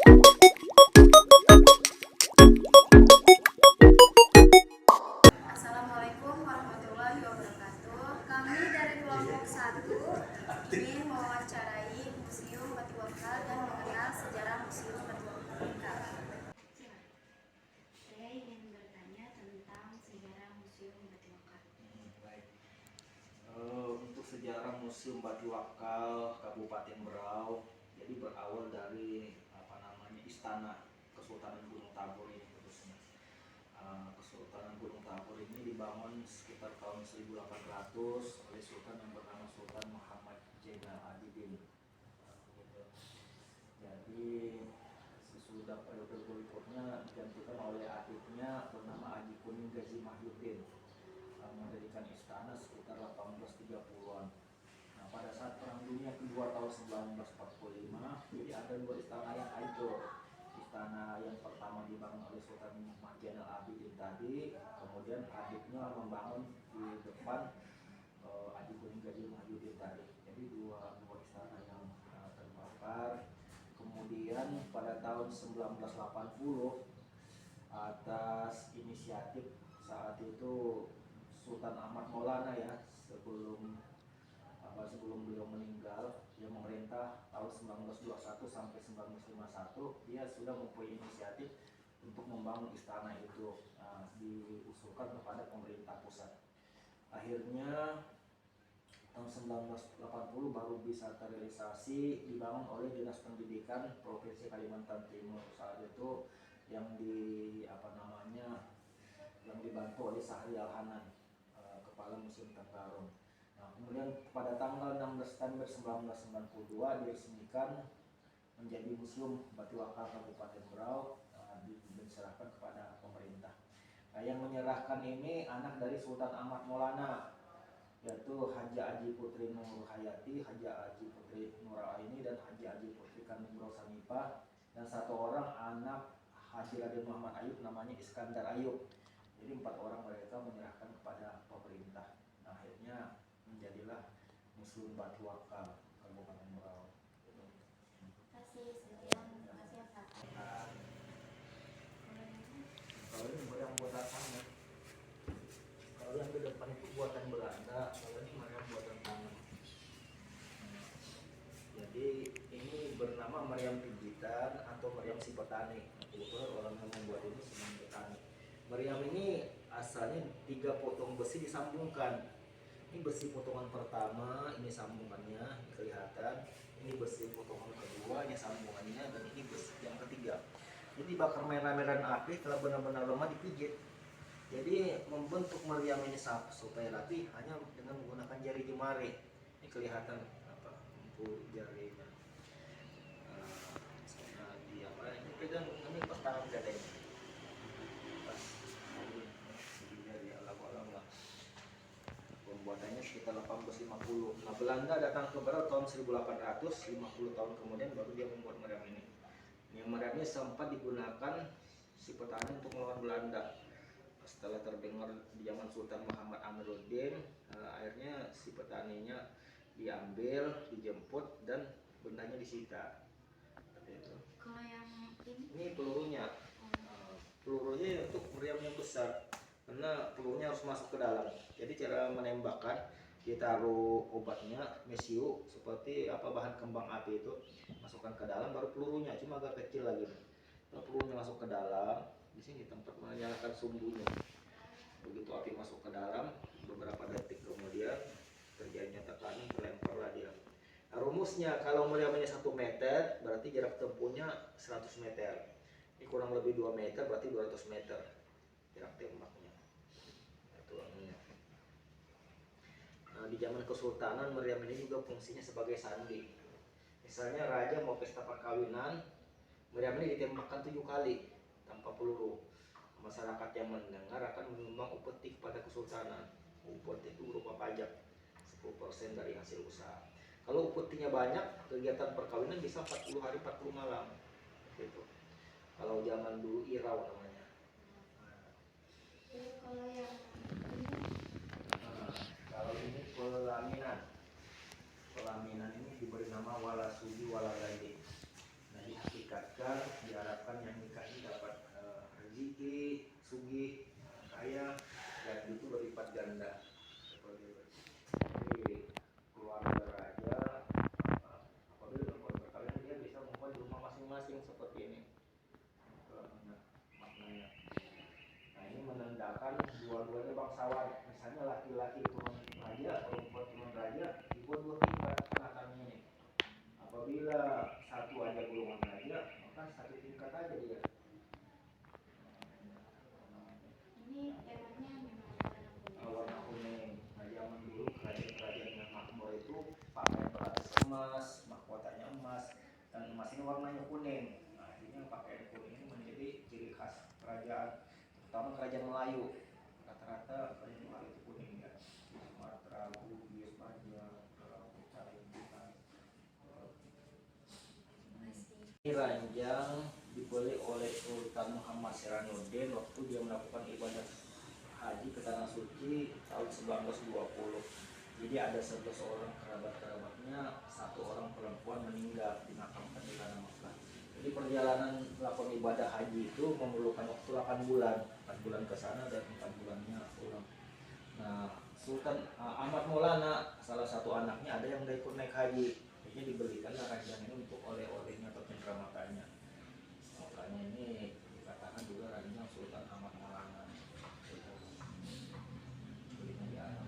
Assalamualaikum warahmatullahi wabarakatuh. Kami dari kelompok 1 ingin mewawancarai Museum Batu Wakal dan mengenal sejarah Museum Batu Wakal. Saya ingin bertanya tentang sejarah Museum Batu Wakal. Baik. Untuk sejarah Museum Batu Wakal Kabupaten Berau, jadi berawal dari istana Kesultanan Gunung Tanggur ini khususnya. Kesultanan Gunung Tanggur ini dibangun sekitar tahun 1800 oleh Sultan yang bernama Sultan Muhammad Zainal Abidin. Jadi sesudah periode berikutnya digantikan oleh adiknya bernama Haji Kuning Gazi Mahyudin, mendirikan istana sekitar 1830-an. Nah, pada saat Perang Dunia Kedua tahun 1945, jadi ada dua istana yang hancur. Istana yang pertama dibangun oleh Sultan Muhammad Zainal Abidin tadi, kemudian adiknya membangun di depan Haji Kuning Gazi Mahyudin tadi. Jadi dua istana yang terbakar. Kemudian pada tahun 1980 atas inisiatif saat itu Sultan Ahmad Maulana ya, sebelum beliau meninggal, dia memerintah tahun 1921 sampai 1951, dia sudah mempunyai inisiatif untuk membangun istana itu, diusulkan kepada pemerintah pusat. Akhirnya tahun 1980 baru bisa terrealisasi, dibangun oleh Dinas Pendidikan Provinsi Kalimantan Timur saat itu yang yang dibantu oleh Syahrial Hanan, Kepala Museum Tenggarong. Nah, kemudian pada tanggal 16 September 1992 diresmikan menjadi Museum Batu Wakal Kabupaten Berau, diserahkan kepada pemerintah. Nah, yang menyerahkan ini anak dari Sultan Ahmad Maulana, yaitu Haji Aji Putri Nur Hayati, Haji Aji Putri Nur Aini, dan Haji Aji Putri Kanimbrau Sanipah, dan satu orang anak Haji Raden Muhammad Ayub namanya Iskandar Ayub. Jadi 4 orang mereka menyerahkan kepada pemerintah. Nah, akhirnya menjadilah Museum Batu Wakal Kabupaten Berau. Terima kasih Pak. Kalau ini meriam buatan tangan. Kalau yang di depan itu buatan Belanda, kalau ini meriam buatan tangan. Jadi ini bernama meriam pijitan atau meriam si petani. Kebetulan orang yang membuat ini senang petani. Meriam ini asalnya 3 potong besi disambungkan. Ini besi potongan pertama, ini sambungannya kelihatan. Ini besi potongan kedua, ini sambungannya, dan ini besi yang ketiga. Jadi bakar merah-merahan api kalau benar-benar lemah dipijit. Jadi membentuk meriam ini supaya rapi hanya dengan menggunakan jari jemari. Ini kelihatan jarinya. Ini pegang ini pas tangan dada ini. Jari alam-alam lah. Pembuatannya sekitar 1850. Nah, Belanda datang ke Berau tahun 1800, 50 tahun kemudian baru dia membuat meriam ini. Yang meriam ini sempat digunakan si petani untuk melawan Belanda. Setelah terdengar di zaman Sultan Muhammad Amiruddin, akhirnya si petaninya diambil, dijemput, dan bendanya disita. Kalau yang ini pelurunya, pelurunya untuk meriam yang besar, karena pelurunya harus masuk ke dalam. Jadi cara menembakkan, ditaruh obatnya mesiu seperti bahan kembang api itu, masukkan ke dalam, baru pelurunya, cuma agak kecil lagi. Kalau pelurunya masuk ke dalam, di sini tempat menyalakan sumbunya. Begitu api masuk ke dalam, beberapa detik kemudian terjadinya tekanan, terlemparlah dia. Nah, rumusnya kalau meriamnya 1 meter berarti jarak tempuhnya 100 meter. Ini kurang lebih 2 meter berarti 200 meter jarak tembaknya. Itu anunya. Nah, di zaman Kesultanan meriam ini juga fungsinya sebagai sandi. Misalnya raja mau pesta perkawinan, meriam ini ditembakkan 7 kali tanpa peluru. Masyarakat yang mendengar akan menyumbang upeti kepada Kesultanan. Upeti itu berupa pajak 10% dari hasil usaha. Kalau upetinya banyak, kegiatan perkawinan bisa 40 hari 40 malam. Gitu. Kalau zaman dulu irau namanya. kalau yang Kalau ini pelaminan. Pelaminan ini diberi nama wala subi wala gadi. Nah, di hakikat dan diharapkan yang nikah ini dapat rezeki, sugih, kaya, dan itu berlipat ganda. Jadi keluarga raja apabila melakukan perkawinan dia bisa membuat di rumah masing-masing seperti ini. Maknanya. Nah ini menandakan dua-duanya bangsawan. Misalnya laki-laki turun raja, perempuan turun raja, dibuat dua tingkat penatannya ini. Apabila satu aja golongan raja, maka satu tingkat aja dia. Ini temanya memang Warna kuning. Nah zaman dulu kerajaan-kerajaan yang makmur itu pakai peratus emas, mahkotanya emas, dan emas ini warnanya kuning. Nah ini yang pakai kuning ini menjadi ciri khas kerajaan, terutama kerajaan Melayu. Rata-rata kerajaan Melayu itu kuning ya. Sumatera, Bugis, Banjar, Kutai, Bintan. Ini ranjang dibeli oleh Sultan Muhammad Siranuddin waktu dia melakukan ibadah haji ke Tanah Suci tahun 1920. Jadi ada 11 orang kerabat-kerabatnya, satu orang perempuan meninggal dimakamkan di tanah Mekah. Jadi perjalanan melakukan ibadah haji itu memerlukan waktu 8 bulan, 4 bulan ke sana dan 4 bulannya pulang. Nah, Sultan Ahmad Maulana salah satu anaknya ada yang udah ikut naik haji. Jadi dibelikanlah ranjang ini untuk oleh-olehnya atau cenderamata-nya. Makanya ini dikatakan juga ranjang Sultan Ahmad Maulana. Belinya di Arab.